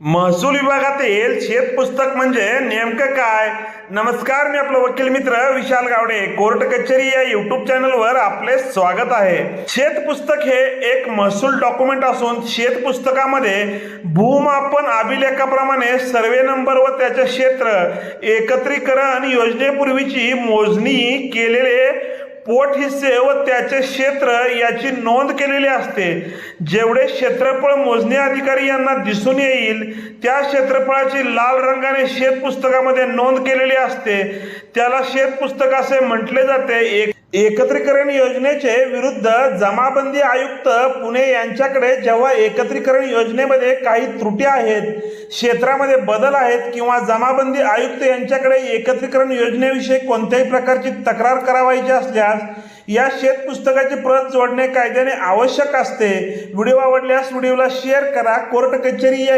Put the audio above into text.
महसूल विभागातील शेत पुस्तक म्हणजे नेमकं काय? नमस्कार, मी आपला वकील मित्र विशाल गावडे, कोर्ट कचेरी या यूट्यूब चॅनलवर आपले स्वागत आहे। शेत पुस्तक हे एक महसूल डॉक्युमेंट असून शेत पुस्तकामध्ये भूमापन अभिलेखाप्रमाणे सर्वे नंबर व त्याचे क्षेत्र, एकत्रीकरण योजनेपूर्वीची मोजणी केलेले पोट हिस्से व त्याचे क्षेत्र याची नोंद केलेली असते। जेवढे क्षेत्रफळ मोजणी अधिकारी यांना दिसून येईल त्या क्षेत्रफळाची लाल रंगाने शेत पुस्तकामध्ये नोंद केलेली असते, त्याला शेत पुस्तक असे म्हटले जाते। एकत्रीकरण योजनेचे विरुद्ध जमाबंदी आयुक्त पुणे यांच्याकडे जेव्हा एकत्रीकरण योजनेमध्ये काही त्रुटी आहेत, क्षेत्रामध्ये बदल आहेत किंवा जमाबंदी आयुक्त यांच्याकडे एकत्रीकरण योजनेविषयी कोणत्याही प्रकारची तक्रार करावायची असल्यास या शेत पुस्तकाची प्रत जोडणे कायद्याने आवश्यक असते। व्हिडिओ आवडल्यास व्हिडिओला शेअर करा। कोर्ट कचेरी या